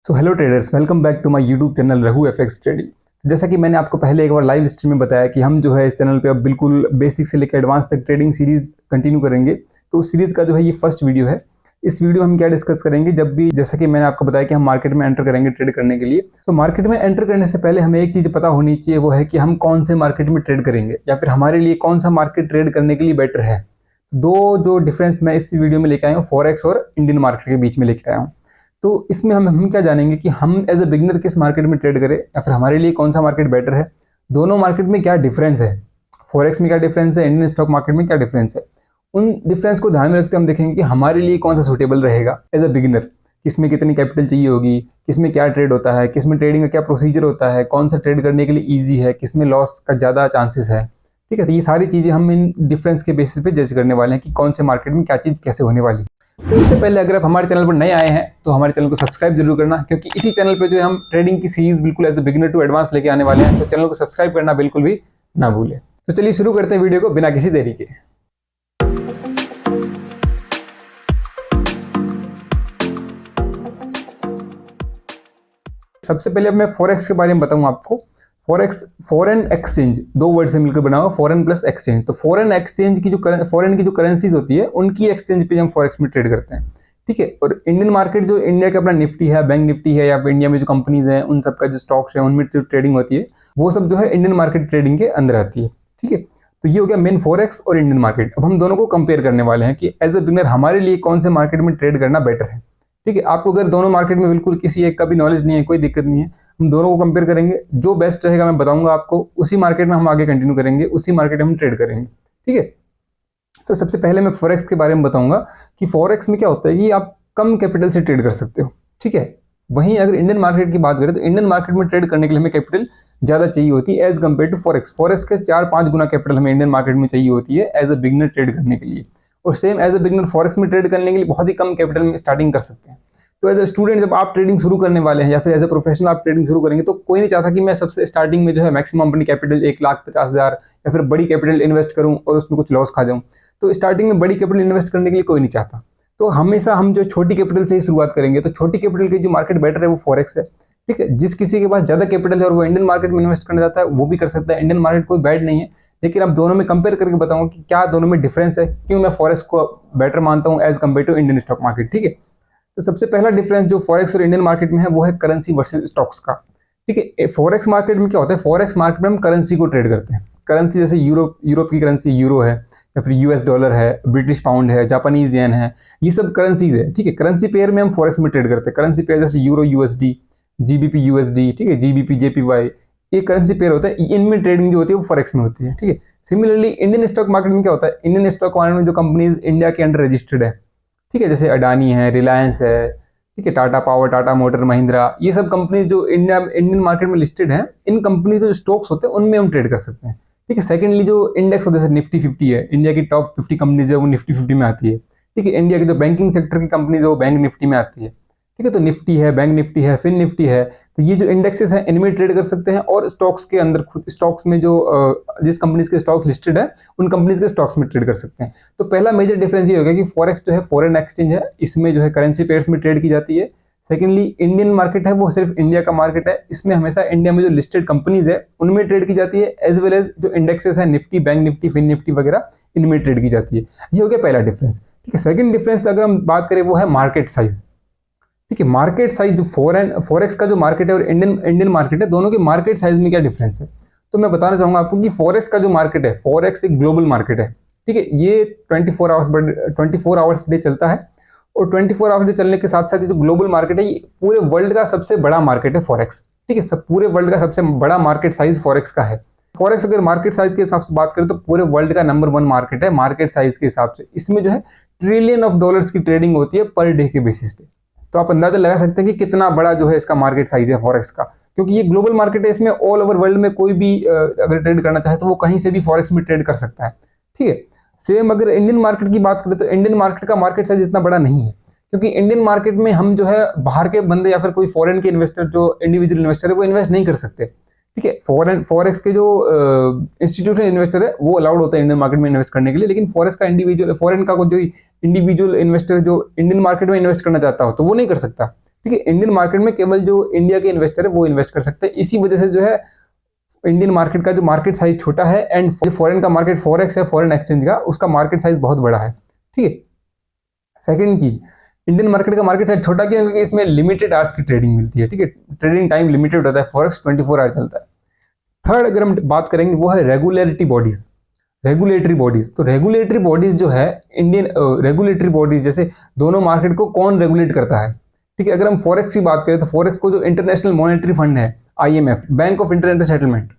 So hello traders, welcome back to my YouTube channel Raghu FX trading. तो जैसा कि मैंने आपको पहले एक बार लाइव स्ट्रीम में बताया कि हम जो है इस चैनल पे अब बिल्कुल बेसिक से लेकर एडवांस तक ट्रेडिंग सीरीज कंटिन्यू करेंगे। तो उस सीरीज का जो है ये फर्स्ट वीडियो है। इस वीडियो में हम क्या डिस्कस करेंगे, जब भी जैसा कि मैंने आपको बताया कि हम मार्केट में एंटर करेंगे ट्रेड करने के लिए, तो मार्केट में एंटर करने से पहले हमें एक चीज़ पता होनी चाहिए, वो है कि हम कौन से मार्केट में ट्रेड करेंगे या फिर हमारे लिए कौन सा मार्केट ट्रेड करने के लिए बेटर है। दो जो डिफरेंस मैं इस वीडियो में लेके आया हूँ, फॉरेक्स और इंडियन मार्केट के बीच में लेके आया हूँ। तो इसमें हम क्या जानेंगे कि हम एज ए बिगनर किस मार्केट में ट्रेड करें या फिर हमारे लिए कौन सा मार्केट बेटर है, दोनों मार्केट में क्या डिफरेंस है, फॉरेक्स में क्या डिफरेंस है, इंडियन स्टॉक मार्केट में क्या डिफरेंस है। उन डिफरेंस को ध्यान में रखते हम देखेंगे कि हमारे लिए कौन सा सूटेबल रहेगा एज ए बिगिनर, किसमें कितनी कैपिटल चाहिए होगी, किसमें क्या ट्रेड होता है, किसमें ट्रेडिंग का क्या प्रोसीजर होता है, कौन सा ट्रेड करने के लिए ईजी है, किसमें लॉस का ज़्यादा चांसेस है। ठीक है, तो ये सारी चीज़ें हम इन डिफरेंस के बेसिस पे जज करने वाले हैं कि कौन से मार्केट में क्या चीज़ कैसे होने वाली है। तो इससे पहले अगर आप हमारे चैनल पर नए आए हैं तो हमारे चैनल को सब्सक्राइब जरूर करना, क्योंकि इसी चैनल पे जो है हम ट्रेडिंग की सीरीज बिल्कुल as a beginner to advance लेके आने वाले हैं। तो चैनल को सब्सक्राइब करना बिल्कुल भी ना भूलें। तो चलिए शुरू करते हैं वीडियो को बिना किसी देरी के। सबसे पहले अब मैं फॉरेक्स के बारे में बताऊं आपको। फॉरेक्स फॉरेन एक्सचेंज, दो वर्ड से मिलकर बना हुआ, फॉरेन प्लस एक्सचेंज। तो फॉरेन एक्सचेंज की जो फॉरेन की जो करेंसीज होती है उनकी एक्सचेंज पे हम फॉरेक्स में ट्रेड करते हैं। ठीक है, और इंडियन मार्केट जो इंडिया का अपना निफ्टी है, बैंक निफ्टी है, या फिर इंडिया में जो कंपनीज हैं उन सब का जो स्टॉक्स है उनमें जो ट्रेडिंग होती है वो सब जो है इंडियन मार्केट ट्रेडिंग के अंदर आती है। ठीक है, तो ये हो गया मेन फॉरेक्स और इंडियन मार्केट। अब हम दोनों को कंपेयर करने वाले हैं कि एज ए बिगिनर हमारे लिए कौन से मार्केट में ट्रेड करना बेटर है। ठीक है, आपको अगर दोनों मार्केट में बिल्कुल किसी एक का भी नॉलेज नहीं है, कोई दिक्कत नहीं है, हम दोनों को कंपेयर करेंगे, जो बेस्ट रहेगा मैं बताऊंगा आपको, उसी मार्केट में हम आगे कंटिन्यू करेंगे, उसी मार्केट में हम ट्रेड करेंगे। ठीक है, तो सबसे पहले मैं फॉरेक्स के बारे में बताऊंगा कि फॉरेक्स में क्या होता है कि आप कम कैपिटल से ट्रेड कर सकते हो। ठीक है, वहीं अगर इंडियन मार्केट की बात करें तो इंडियन मार्केट में ट्रेड करने के लिए हमें कैपिटल ज़्यादा चाहिए होती है as compare to forex. Forex के 4-5 गुना कैपिटल हमें इंडियन मार्केट में चाहिए होती है एज अ बिगनर ट्रेड करने के लिए, और same as a beginner forex में ट्रेड करने के लिए बहुत ही कम कैपिटल में स्टार्टिंग कर सकते हैं। तो एज ए स्टूडेंट जब आप ट्रेडिंग शुरू करने वाले हैं या फिर एज ए प्रोफेशनल आप ट्रेडिंग शुरू करेंगे, तो कोई नहीं चाहता कि मैं सबसे स्टार्टिंग में जो है मैक्सिमम अपनी कैपिटल 1,50,000 या फिर बड़ी कैपिटल इन्वेस्ट करूं और उसमें कुछ लॉस खा जाऊं। तो स्टार्टिंग में बड़ी कैपिटल इन्वेस्ट करने के लिए कोई नहीं चाहता। तो हमेशा हम जो छोटी कैपिटल से ही शुरुआत करेंगे, तो छोटी कैपिटल की जो मार्केट बेटर है वो फॉरेक्स है। ठीक है, जिस किसी के पास ज्यादा कैपिटल है और वो इंडियन मार्केट में इन्वेस्ट करना चाहता है वो भी कर सकता है। इंडियन मार्केट कोई बैड नहीं है, लेकिन अब दोनों में कंपेयर करके बताऊंगा कि क्या दोनों में डिफरेंस है, क्यों मैं फॉरेक्स को बेटर मानता हूं as compare to Indian stock market. ठीक है, तो सबसे पहला डिफरेंस जो फॉरेक्स और इंडियन मार्केट में है वो है करेंसी वर्सेस स्टॉक्स का। ठीक है, फॉरेक्स मार्केट में क्या होता है, फॉरेक्स मार्केट में हम करेंसी को ट्रेड करते हैं। करेंसी जैसे यूरोप की करेंसी यूरो है, या फिर यूएस डॉलर है, ब्रिटिश पाउंड है, जापानीज येन है, ये सब करेंसीज है। ठीक है, करेंसी पेयर में हम फॉरेक्स में ट्रेड करते हैं। करेंसी पेयर जैसे यूरो यूएसडी, जीबीपी यूएसडी, ठीक है, जीबीपी जेपीवाई, ये करेंसी पेयर होता है। इनमें ट्रेडिंग जो होती है वो फॉरेक्स में होती है। ठीक है, सिमिलरली इंडियन स्टॉक मार्केट में क्या होता है, इंडियन स्टॉक मार्केट में जो कंपनीज इंडिया के अंडर रजिस्टर्ड है, ठीक है, जैसे अडानी है, रिलायंस है, ठीक है, टाटा पावर, टाटा मोटर, महिंद्रा, ये सब कंपनी जो इंडियन मार्केट में लिस्टेड है, इन कंपनी के जो स्टॉक्स होते हैं उनमें हम ट्रेड कर सकते हैं। ठीक है, सेकंडली जो इंडेक्स होता है निफ्टी 50 है, इंडिया की टॉप 50 कंपनीज है वो निफ्टी 50 में आती है। ठीक है, इंडिया की जो बैंकिंग सेक्टर की कंपनीज है वो बैंक निफ्टी में आती है। ठीक है, तो निफ्टी है, बैंक निफ्टी है, फिन निफ्टी है, तो ये जो इंडेक्सेस हैं इनमें ट्रेड कर सकते हैं, और स्टॉक्स के अंदर खुद स्टॉक्स में जो जिस कंपनीज के स्टॉक्स लिस्टेड है उन कंपनीज के स्टॉक्स में ट्रेड कर सकते हैं। तो पहला मेजर डिफरेंस ये हो गया कि फॉरेक्स जो है फॉरेन एक्सचेंज है, इसमें जो है करेंसी पेयर्स में ट्रेड की जाती है। सेकेंडली इंडियन मार्केट है वो सिर्फ इंडिया का मार्केट है, इसमें हमेशा इंडिया में जो लिस्टेड कंपनीज है उनमें ट्रेड की जाती है, एज वेल एज जो इंडेक्सेस है निफ्टी, बैंक निफ्टी, फिन निफ्टी वगैरह, इनमें ट्रेड की जाती है। ये हो गया पहला डिफरेंस। ठीक है, सेकंड डिफरेंस अगर हम बात करें वो है मार्केट साइज। ठीक है, मार्केट साइज जो फॉरेक्स का जो मार्केट है और इंडियन मार्केट है, दोनों के मार्केट साइज में क्या डिफरेंस है। तो मैं बताना चाहूंगा आपको कि फॉरेक्स का जो मार्केट है, फॉरेक्स एक ग्लोबल मार्केट है। ठीक है, ये 24 आवर्स डे चलता है, और 24 आवर्स डे चलने के साथ साथ ये जो ग्लोबल मार्केट है ये पूरे वर्ल्ड का सबसे बड़ा मार्केट है फॉरेक्स। ठीक है, सब पूरे वर्ल्ड का सबसे बड़ा मार्केट साइज फॉरेक्स का है। फॉरेक्स अगर मार्केट साइज के हिसाब से बात करें तो पूरे वर्ल्ड का नंबर 1 मार्केट है मार्केट साइज के हिसाब से। इसमें जो है ट्रिलियन ऑफ डॉलर्स की ट्रेडिंग होती है पर डे के बेसिस पे। तो आप अंदाजा लगा सकते हैं कि कितना बड़ा जो है इसका मार्केट साइज है फॉरेक्स का, क्योंकि ये ग्लोबल मार्केट है। इसमें ऑल ओवर वर्ल्ड में कोई भी अगर ट्रेड करना चाहे तो वो कहीं से भी फॉरेक्स में ट्रेड कर सकता है। ठीक है, सेम अगर इंडियन मार्केट की बात करें तो इंडियन मार्केट का मार्केट साइज इतना बड़ा नहीं है, क्योंकि इंडियन मार्केट में हम जो है बाहर के बंदे या फिर कोई फॉरेन के इन्वेस्टर जो इंडिविजुअल इन्वेस्टर है वो इन्वेस्ट नहीं कर सकते। ठीक है, फॉरेक्स के जो इंस्टीट्यूशनल इन्वेस्टर है वो अलाउड होता है इंडियन मार्केट में इन्वेस्ट करने के लिए, लेकिन फॉरेक्स का इंडिविजुअल फॉरेन का जो इंडिविजुअल इन्वेस्टर जो इंडियन मार्केट में इन्वेस्ट करना चाहता हो तो वो नहीं कर सकता। ठीक है, इंडियन मार्केट में केवल जो इंडिया के इन्वेस्टर है वो इन्वेस्ट कर सकते हैं। इसी वजह से जो है इंडियन मार्केट का जो मार्केट साइज छोटा है, एंड जो फॉरेन का मार्केट फॉरेक्स है, फॉरेन एक्सचेंज का, उसका मार्केट साइज बहुत बड़ा है। ठीक है, सेकंड चीज, इंडियन मार्केट का मार्केट साइज छोटा क्यों? क्योंकि इसमें लिमिटेड आवर्स की ट्रेडिंग मिलती है। ठीक है, ट्रेडिंग टाइम लिमिटेड होता है, फॉरेक्स 24 आवर चलता है। थर्ड अगर हम बात करेंगे वो है रेगुलेटरी बॉडीज, रेगुलेटरी बॉडीज। तो रेगुलेटरी बॉडीज जो है इंडियन रेगुलेटरी बॉडीज, जैसे दोनों मार्केट को कौन रेगुलेट करता है? ठीक है, अगर हम फॉरेक्स की बात करें तो फॉरेक्स को जो इंटरनेशनल मॉनेटरी फंड है IMF, bank of international settlement,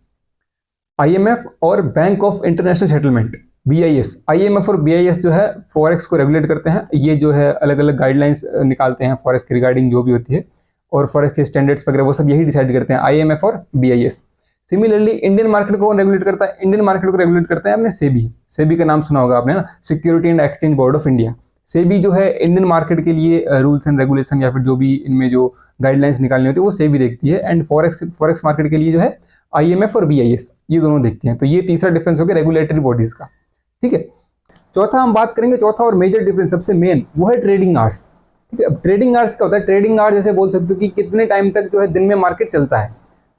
IMF और bank of international settlement BIS, IMF और BIS जो है फॉरेक्स को रेगुलेट करते हैं। ये जो है अलग अलग गाइडलाइंस निकालते हैं फॉरेक्स के रिगार्डिंग जो भी होती है, और फॉरेक्स के स्टैंडर्ड्स वगैरह वो सब यही डिसाइड करते हैं, IMF और BIS। सिमिलरली इंडियन मार्केट को कौन रेगुलेट करता है? इंडियन मार्केट को रेगुलेट करता है आपने सेबी, सेबी का नाम सुना होगा आपने ना, security and exchange board of India. SEBI जो है इंडियन मार्केट के लिए रूल्स एंड रेगुलेशन या फिर जो भी इनमें जो गाइडलाइंस निकालनी होती है वो सेबी देखती है, एंड फॉरेक्स मार्केट के लिए जो है IMF और BIS ये दोनों देखती हैं। तो ये तीसरा डिफरेंस हो गया रेगुलेटरी बॉडीज का। ठीक है, चौथा हम बात करेंगे, चौथा और मेजर डिफरेंस सबसे मेन वो है ट्रेडिंग आवर्स। ठीक है, अब ट्रेडिंग आवर्स क्या होता है? ट्रेडिंग आवर्स जैसे बोल सकते हो कि कितने टाइम तक जो है दिन में मार्केट चलता है।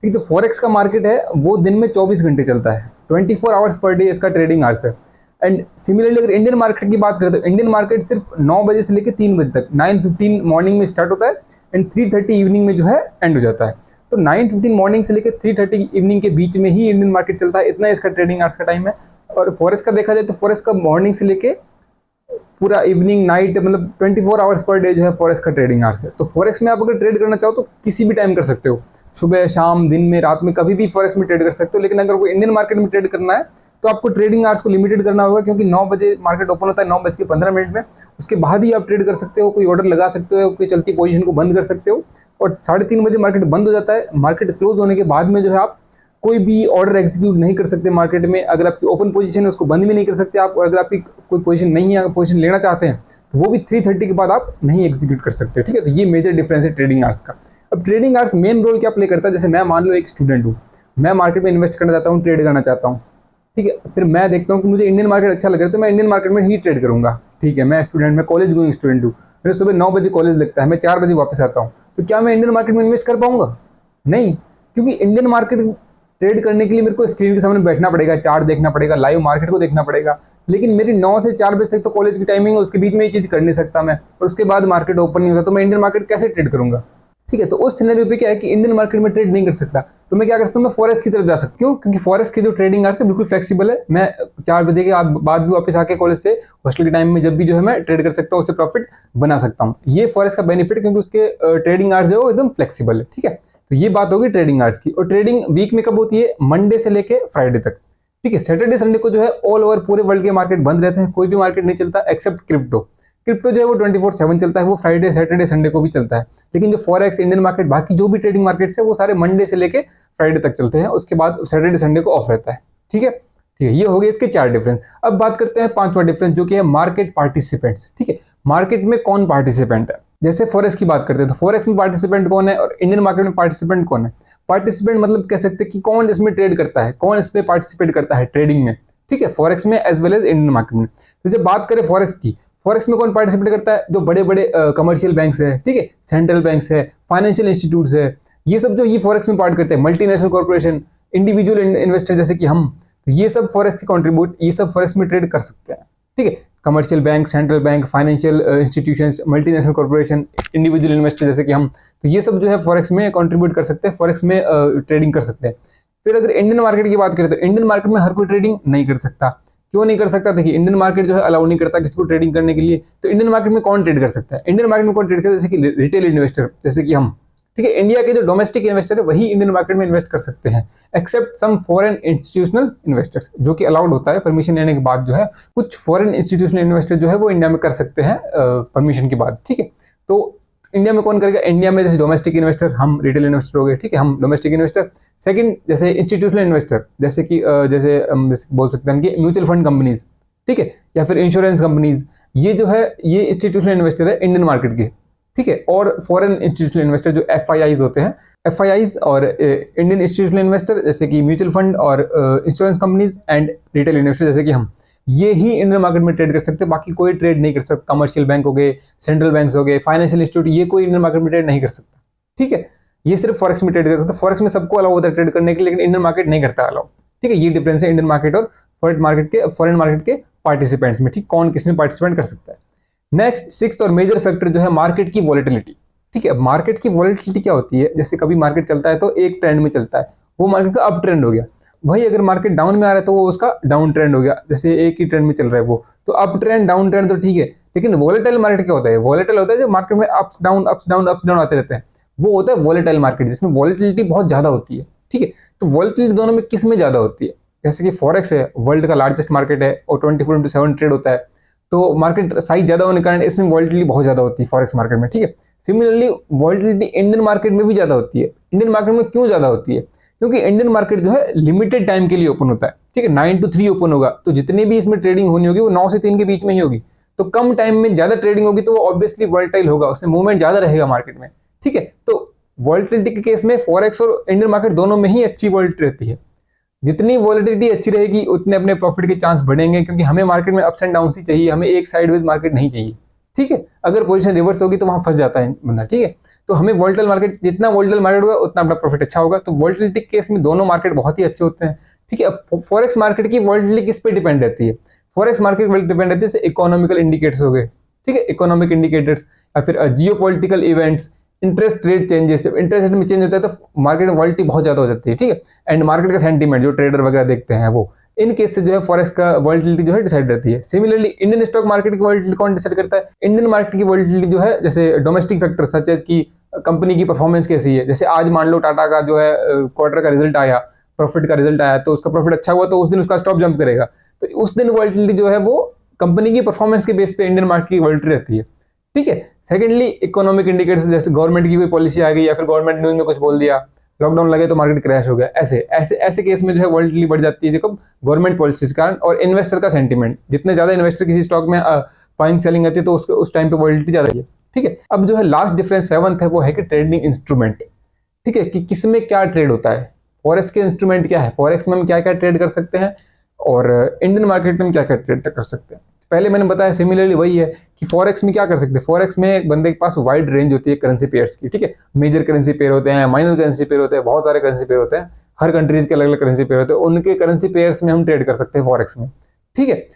ठीक, तो फॉरेक्स का मार्केट है वो दिन में 24 घंटे चलता है, 24 आवर्स पर डे इसका ट्रेडिंग आवर्स है। एंड सिमिलरली अगर इंडियन मार्केट की बात करें तो इंडियन मार्केट सिर्फ 9 बजे से लेकर 3 बजे तक, 9:15 मॉर्निंग में स्टार्ट होता है एंड 3:30 इवनिंग में जो है एंड हो जाता है। तो 9:15 मॉर्निंग से लेकर 3:30 इवनिंग के बीच में ही इंडियन मार्केट चलता है, इतना इसका ट्रेडिंग आवर्स का टाइम है। और फॉरेक्स का देखा जाए तो फॉरेक्स का मॉर्निंग से लेके पूरा इवनिंग नाइट, मतलब 24 आवर्स पर डे जो है फॉरेक्स का ट्रेडिंग आवर्स है। तो फॉरेक्स में आप अगर ट्रेड करना चाहो तो किसी भी टाइम कर सकते हो, सुबह शाम दिन में रात में कभी भी फॉरेक्स में ट्रेड कर सकते हो। लेकिन अगर कोई इंडियन मार्केट में ट्रेड करना है तो आपको ट्रेडिंग आवर्स को लिमिटेड करना होगा, क्योंकि 9 बजे मार्केट ओपन होता है, 9:15 में, उसके बाद ही आप ट्रेड कर सकते हो, कोई ऑर्डर लगा सकते हो, कोई चलती पोजीशन को बंद कर सकते हो। और 3:30 बजे मार्केट बंद हो जाता है। मार्केट क्लोज होने के बाद में जो है आप कोई भी ऑर्डर एग्जीक्यूट नहीं कर सकते मार्केट में। अगर आपकी ओपन पोजीशन है उसको बंद भी नहीं कर सकते आप, और अगर आपकी कोई पोजीशन नहीं है, पोजीशन लेना चाहते हैं तो वो भी 3:30 के बाद आप नहीं एग्जीक्यूट कर सकते। ठीक है, तो ये मेजर डिफरेंस है ट्रेडिंग आवर्स का। अब ट्रेडिंग आवर्स मेन रोल क्या प्ले करता है? जैसे मैं मान लो एक स्टूडेंट हूँ, मैं मार्केट में इन्वेस्ट करना चाहता हूँ, ट्रेड करना चाहता हूँ। ठीक है, फिर मैं देखता हूँ कि मुझे इंडियन मार्केट अच्छा लग रहा है तो मैं इंडियन मार्केट में ही ट्रेड करूंगा। ठीक है, मैं स्टूडेंट, मैं कॉलेज गोइंग स्टूडेंट हूँ, मेरे सुबह 9 बजे कॉलेज लगता है, मैं 4 बजे वापस आता हूँ, तो क्या मैं इंडियन मार्केट में इन्वेस्ट कर पाऊंगा? नहीं, क्योंकि इंडियन मार्केट ट्रेड करने के लिए मेरे को स्क्रीन के सामने बैठना पड़ेगा, चार्ट देखना पड़ेगा, लाइव मार्केट को देखना पड़ेगा। लेकिन मेरी 9 से 4 बजे तक तो कॉलेज की टाइमिंग है, उसके बीच में ये चीज़ कर नहीं सकता मैं, और उसके बाद मार्केट ओपन नहीं होता, तो मैं इंडियन मार्केट कैसे ट्रेड करूंगा? ठीक है, तो उस सिनेरियो पे क्या है कि इंडियन मार्केट में ट्रेड नहीं कर सकता, तो मैं क्या कर सकता हूँ? मैं फॉरेक्स की तरफ जा सकता हूँ। क्यों? क्योंकि फॉरेक्स की जो ट्रेडिंग आवर्स है बिल्कुल फ्लेक्सिबल है। मैं 4 बजे के बाद भी वापस आके कॉलेज से हॉस्टल के टाइम में जब भी जो है मैं ट्रेड कर सकता हूँ, उससे प्रॉफिट बना सकता हूँ। ये फॉरेक्स का बेनिफिट है, क्योंकि उसके ट्रेडिंग आवर्स जो है वो एकदम फ्लेक्सिबल है। ठीक है, तो ये बात होगी ट्रेडिंग आवर्स की। और ट्रेडिंग वीक में कब होती है? मंडे से लेके फ्राइडे तक। ठीक है, सैटरडे संडे को जो है ऑल ओवर पूरे वर्ल्ड के मार्केट बंद रहते हैं, कोई भी मार्केट नहीं चलता एक्सेप्ट क्रिप्टो। क्रिप्टो जो है वो 24/7 चलता है, वो फ्राइडे सैटरडे संडे को भी चलता है। लेकिन जो फॉरेक्स, इंडियन मार्केट, बाकी जो भी ट्रेडिंग मार्केट्स है वो सारे मंडे से लेके फ्राइडे तक चलते हैं, उसके बाद सैटरडे संडे को ऑफ रहता है। ठीक है, ठीक है, ये हो गए इसके 4 डिफरेंस। अब बात करते हैं 5वां डिफरेंस, जो कि है मार्केट पार्टिसिपेंट्स। ठीक है, मार्केट में कौन पार्टिसिपेंट है? जैसे फॉरेक्स की बात करते हैं तो फॉरेक्स में पार्टिसिपेंट कौन है और इंडियन मार्केट में पार्टिसिपेंट कौन है? पार्टिसिपेंट मतलब कह सकते हैं कि कौन इसमें ट्रेड करता है, कौन इसमें पार्टिसिपेट करता है ट्रेडिंग में। ठीक है, फॉरेक्स में as well as Indian market में। तो जब बात करें फॉरेक्स की, फॉरेक्स में कौन पार्टिसिपेट करता है? जो बड़े बड़े कमर्शियल बैंक्स है, ठीक है, सेंट्रल बैंक्स है, फाइनेंशियल इंस्टीट्यूट्स है, ये सब जो ये फॉरेक्स में पार्ट करते हैं, मल्टीनेशनल कॉर्पोरेशन, इंडिविजुअल इन्वेस्टर जैसे कि हम, तो ये सब फॉरेक्स कंट्रीब्यूट, ये सब फॉरेक्स में ट्रेड कर सकते हैं। ठीक है, commercial bank, central bank, financial institutions, multinational corporation, individual investor जैसे कि हम, तो ये सब जो है फॉरेक्स में कंट्रीब्यूट कर सकते हैं, फॉरेक्स में ट्रेडिंग कर सकते हैं। फिर अगर इंडियन मार्केट की बात करें तो इंडियन मार्केट में हर कोई ट्रेडिंग नहीं कर सकता। क्यों नहीं कर सकता? देखिए, इंडियन मार्केट जो है अलाउ नहीं करता किसी को ट्रेडिंग करने के लिए। तो इंडियन मार्केट में कौन ट्रेड कर सकता है? इंडियन मार्केट में कौन ट्रेड करता है? जैसे कि रिटेल इन्वेस्टर जैसे कि हम। ठीक है, इंडिया के जो डोमेस्टिक इन्वेस्टर है वही इंडियन मार्केट में इन्वेस्ट कर सकते हैं, except some foreign institutional investors, जो कि अलाउड होता है परमिशन लेने के बाद। जो है कुछ फॉरेन इंस्टीट्यूशनल इन्वेस्टर जो है वो इंडिया में कर सकते हैं परमिशन के बाद। ठीक है, तो इंडिया में कौन करेगा? इंडिया में जैसे डोमेस्टिक इन्वेस्टर, हम रिटेल इन्वेस्टर हो गए, ठीक है, हम डोमेस्टिक इन्वेस्टर। सेकंड, जैसे इंस्टीट्यूशनल इन्वेस्टर, जैसे कि जैसे बोल सकते हैं कि म्यूचुअल फंड कंपनीज, ठीक है, या फिर इंश्योरेंस कंपनीज, ये जो है ये इंस्टीट्यूशनल इन्वेस्टर है इंडियन मार्केट के। ठीक है, और फॉरेन इंस्टीट्यूशनल इन्वेस्टर जो FIIs होते हैं, FIIs और इंडियन इंस्टीट्यूशनल इन्वेस्टर जैसे कि म्यूचुअल फंड और insurance companies and retail investor जैसे कि हम, ये ही इंडियन मार्केट में ट्रेड कर सकते हैं, बाकी कोई ट्रेड नहीं कर सकता। कमर्शियल बैंक हो गए, सेंट्रल बैंक्स हो गए, फाइनेंशियल इंस्टीट्यूट, ये कोई इंडियन मार्केट में ट्रेड नहीं कर सकता। ठीक है, ये सिर्फ फॉरेक्स में ट्रेड कर सकता है। फॉरेक्स में सबको अलाउ होता है ट्रेड करने के लिए, लेकिन इंडियन मार्केट नहीं करता अलाउ। ठीक है, ये डिफरेंस है इंडियन मार्केट और फॉरेन मार्केट के पार्टिसिपेंट्स में। ठीक, कौन किसमें पार्टिसिपेंट कर सकता है। नेक्स्ट, सिक्स्थ और मेजर फैक्टर जो है मार्केट की वॉलेटिलिटी। ठीक है, मार्केट की वॉलेटिलिटी क्या होती है, जैसे कभी मार्केट चलता है तो एक ट्रेंड में चलता है, वो मार्केट का अप ट्रेंड हो गया। वही अगर मार्केट डाउन में आ रहा है तो वो उसका डाउन ट्रेंड हो गया। जैसे एक ही ट्रेंड में चल रहा है वो, तो अप ट्रेंड डाउन ट्रेंड तो ठीक है, लेकिन वॉलेटाइल मार्केट क्या होता है? वॉलेटाइल होता है जो मार्केट में ups down ups down ups down आते रहते हैं, वो होता है वॉलेटाइल मार्केट, जिसमें वॉलेटिलिटी बहुत ज्यादा होती है। ठीक है, तो वॉलेटिलिटी दोनों में किस में ज्यादा होती है? जैसे कि फॉरेक्स है, वर्ल्ड का लार्जेस्ट मार्केट है और 24/7 ट्रेड होता है, तो मार्केट साइज ज्यादा होने के कारण इसमें वॉलेटिलिटी बहुत ज्यादा होती है फॉरेक्स मार्केट में। ठीक है, सिमिलरली वॉलेटिलिटी इंडियन मार्केट में भी ज्यादा होती है। इंडियन मार्केट में क्यों ज्यादा होती है? क्योंकि इंडियन मार्केट जो है लिमिटेड टाइम के लिए ओपन होता है। ठीक है, 9 to 3 ओपन होगा, तो जितनी भी इसमें ट्रेडिंग होनी होगी वो 9 से 3 के बीच में ही होगी। तो कम टाइम में ज्यादा ट्रेडिंग होगी तो वो ऑब्वियसली वॉलेटाइल होगा, उसमें मूवमेंट ज्यादा रहेगा मार्केट में। ठीक है, तो वॉलेटिलिटी के केस में फॉरेक्स और इंडियन मार्केट दोनों में ही अच्छी वॉलेटिलिटी रहती है। जितनी वॉलेटिलिटी अच्छी रहेगी उतने अपने प्रॉफिट के चांस बढ़ेंगे, क्योंकि हमें मार्केट में अप्स एंड डाउन ही चाहिए, हमें एक साइडवेज मार्केट नहीं चाहिए। ठीक है, अगर पोजीशन रिवर्स होगी तो वहां फंस जाता है बंदा। ठीक है, तो हमें वॉलेटाइल मार्केट, जितना वॉलेटाइल मार्केट होगा उतना अपना प्रॉफिट अच्छा होगा। तो वॉलेटिलिटी के केस में दोनों मार्केट बहुत ही अच्छे होते हैं। ठीक है, फॉरेक्स मार्केट की वॉलेटिलिटी किस पे डिपेंड रहती है? फॉरेक्स मार्केट डिपेंड रहती है इकोनॉमिकल इंडिकेटर्स हो गए। ठीक है, इकोनॉमिक इंडिकेटर्स या फिर geopolitical events, interest rate changes. जब इंटरेस्ट रेट में चेंज होता है तो मार्केट में वॉलेटिलिटी बहुत ज्यादा हो जाती है। ठीक है, एंड मार्केट का सेंटीमेंट जो ट्रेडर वगैरह देखते हैं वो, इन केस से जो है फॉरेक्स का वॉलेटिलिटी जो है डिसाइड रहती है। सिमिलरली इंडियन स्टॉक मार्केट की वॉलेटिलिटी कौन डिसाइड करता है? इंडियन मार्केट की वॉलेटिलिटी जो है, जैसे डोमेस्टिक फैक्टर सच एज की कंपनी की परफॉर्मेंस कैसी है। जैसे आज मान लो टाटा का जो है क्वार्टर का रिजल्ट आया, प्रॉफिट का रिजल्ट आया, तो उसका प्रॉफिट अच्छा हुआ तो उस दिन उसका स्टॉक जंप करेगा, तो उस दिन वॉलेटिलिटी जो है वो कंपनी की परफॉर्मेंस के बेस पे इंडियन मार्केट की वॉलेटिलिटी रहती है। ठीक है, सेकेंडली इकोनॉमिक इंडिकेटर्स, जैसे गवर्नमेंट की कोई पॉलिसी आ गई या फिर गवर्नमेंट न्यूज में कुछ बोल दिया, लॉकडाउन लगे तो मार्केट क्रैश हो गया, ऐसे ऐसे ऐसे केस में जो है वॉलेटिलिटी बढ़ जाती है, जब गवर्नमेंट पॉलिसी के कारण और इन्वेस्टर का सेंटीमेंट। जितने ज्यादा इन्वेस्टर किसी स्टॉक में बाइंग सेलिंग आती है तो उस टाइम पे वॉलेटिलिटी ज्यादा है। ठीक है, अब जो है लास्ट डिफरेंस सेवंथ है, वो है कि ट्रेडिंग इंस्ट्रूमेंट। ठीक है, कि किस में क्या ट्रेड होता है, फॉरेक्स के इंस्ट्रूमेंट क्या है, फॉरेक्स में हम क्या क्या ट्रेड कर सकते हैं और इंडियन मार्केट में क्या क्या ट्रेड कर सकते हैं। पहले मैंने बताया सिमिलरली वही है कि फॉरेक्स में क्या कर सकते हैं। फॉरेक्स में एक बंदे के पास वाइड रेंज होती है करेंसी पेयर्स की। ठीक है, मेजर करेंसी पेयर होते हैं, माइनर करेंसी पेयर होते हैं, बहुत सारे करेंसी पेयर होते हैं, हर कंट्रीज के अलग अलग करेंसी पेयर होते हैं, उनके करेंसी पेयर्स में हम ट्रेड कर सकते हैं फॉरेक्स में। ठीक है,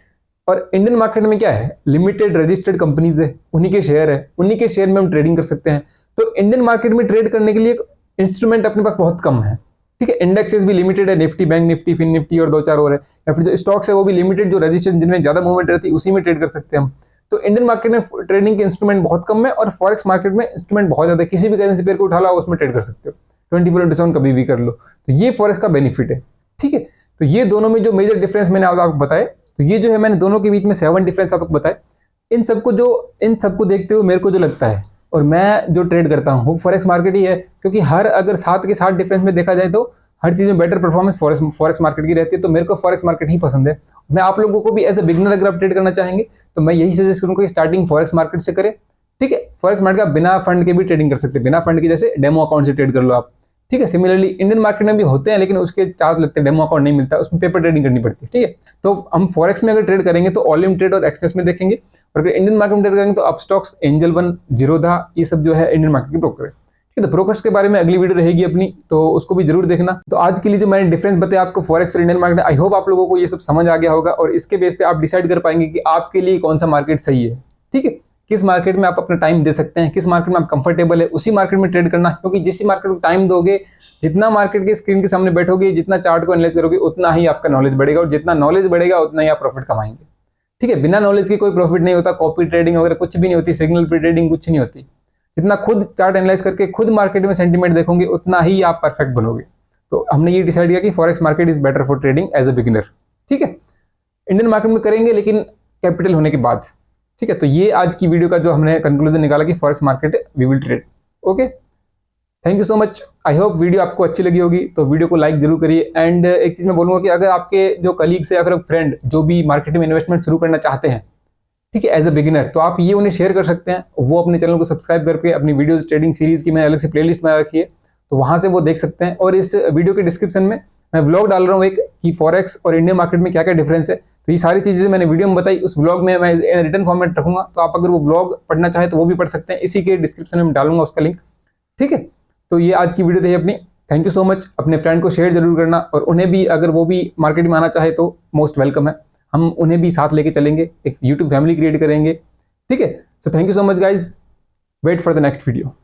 और इंडियन मार्केट में क्या है, लिमिटेड रजिस्टर्ड कंपनीज है, उन्हीं के शेयर है, उन्हीं के शेयर में हम ट्रेडिंग कर सकते हैं। तो इंडियन मार्केट में ट्रेड करने के लिए इंस्ट्रूमेंट अपने पास बहुत कम है। ठीक है, इंडेक्सेस भी लिमिटेड है, निफ्टी, बैंक निफ्टी, फिन निफ्टी और 2-4 और है, या फिर जो स्टॉक्स है वो भी लिमिटेड, जो रजिस्टर्ड जिनमें ज्यादा मूवमेंट रहती है उसी में ट्रेड कर सकते हैं हम। तो इंडियन मार्केट में ट्रेडिंग के इंस्ट्रूमेंट बहुत कम है और फॉरेक्स मार्केट में इंस्ट्रूमेंट बहुत ज्यादा है, किसी भी करेंसी पेयर को उठा लो उसमें ट्रेड कर सकते हो, 24/7 कभी भी कर लो। तो ये फॉरेक्स का बेनिफिट है। ठीक है, तो ये दोनों में जो मेजर डिफरेंस मैंने आपको बताए, तो ये जो है मैंने दोनों के बीच में 7 डिफरेंस आपको बताए। इन सबको देखते हुए मेरे को जो लगता है और मैं जो ट्रेड करता हूँ वो फॉरेक्स मार्केट ही है, क्योंकि हर अगर 7 के 7 डिफरेंस में देखा जाए तो हर चीज में बेटर परफॉर्मेंस फॉरेक्स मार्केट की रहती है। तो मेरे को फॉरेक्स मार्केट ही पसंद है। मैं आप लोगों को भी एज ए बिगिनर अगर आप ट्रेड करना चाहेंगे तो मैं यही सजेस्ट करूंगा कि स्टार्टिंग फॉरेक्स मार्केट से करें। ठीक है, फॉरेक्स मार्केट का बिना फंड के भी ट्रेडिंग कर सकते हैं, बिना फंड के जैसे डेमो अकाउंट से ट्रेड कर लो आप। ठीक है, सिमिलरली इंडियन मार्केट में भी होते हैं लेकिन उसके चार्ज लगते हैं, डेमो अकाउंट नहीं मिलता, उसमें पेपर ट्रेडिंग करनी पड़ती है। ठीक है, तो हम फॉरेक्स में अगर ट्रेड करेंगे तो ऑल इन ट्रेड और एक्सप्रेस में देखेंगे, और अगर इंडियन मार्केट में ट्रेड करेंगे तो अपस्टॉक्स, एंजल वन, जीरोधा, ये सब जो है इंडियन मार्केट के ब्रोकर है। ठीक है, तो ब्रोकर्स के बारे में अगली वीडियो रहेगी अपनी, तो उसको भी जरूर देखना। तो आज के लिए जो मैंने डिफरेंस बताया आपको फॉरेक्स और इंडियन मार्केट, आई होप आप लोगों को ये सब समझ आ गया होगा और इसके बेस पे आप डिसाइड कर पाएंगे कि आपके लिए कौन सा मार्केट सही है। ठीक है, किस मार्केट में आप अपना टाइम दे सकते हैं, किस मार्केट में आप कंफर्टेबल है उसी मार्केट में ट्रेड करना, क्योंकि जिस मार्केट को टाइम दोगे, जितना मार्केट के स्क्रीन के सामने बैठोगे, जितना चार्ट को एनालाइज करोगे, उतना ही आपका नॉलेज बढ़ेगा, और जितना नॉलेज बढ़ेगा उतना ही आप प्रॉफिट कमाएंगे। ठीक है, बिना नॉलेज के कोई प्रॉफिट नहीं होता, कॉपी ट्रेडिंग वगैरह कुछ भी नहीं होती, सिग्नल पे ट्रेडिंग कुछ नहीं होती। जितना खुद चार्ट एनालाइज करके खुद मार्केट में सेंटीमेंट देखोगे उतना ही आप परफेक्ट बनोगे। तो हमने ये डिसाइड किया कि forex market is better for trading as a beginner. ठीक है, इंडियन मार्केट में करेंगे लेकिन कैपिटल होने के बाद। ठीक है, तो ये आज की वीडियो का जो हमने कंक्लूजन निकाला कि forex market we will trade. Okay, thank you so much. I hope video आपको अच्छी लगी होगी, तो वीडियो को लाइक जरूर करिए। एंड एक चीज मैं बोलूंगा कि अगर आपके जो कलीग्स है या फिर फ्रेंड जो भी मार्केट में इन्वेस्टमेंट शुरू करना चाहते हैं, ठीक है, एज अ बिगिनर, तो आप ये उन्हें शेयर कर सकते हैं। वो अपने चैनल को सब्सक्राइब करके अपनी वीडियोस ट्रेडिंग सीरीज की मैंने अलग से प्लेलिस्ट बना रखी है, तो वहां से वो देख सकते हैं। और इस वीडियो के डिस्क्रिप्शन में मैं व्लॉग डाल रहा हूँ एक, कि फॉरेक्स और इंडियन मार्केट में क्या क्या डिफरेंस है, तो ये सारी चीज़ें मैंने वीडियो में बताई, उस व्लॉग में मैं रिटर्न फॉर्मेट रखूंगा, तो आप अगर वो व्लॉग पढ़ना चाहे तो वो भी पढ़ सकते हैं, इसी के डिस्क्रिप्शन में डालूंगा उसका लिंक। ठीक है, तो ये आज की वीडियो रही अपनी। Thank you so much. अपने फ्रेंड को शेयर जरूर करना, और उन्हें भी अगर वो भी मार्केट में आना चाहे तो मोस्ट वेलकम है, हम उन्हें भी साथ लेके चलेंगे, एक यूट्यूब फैमिली क्रिएट करेंगे। ठीक है, so thank you so much guys, wait for the next video.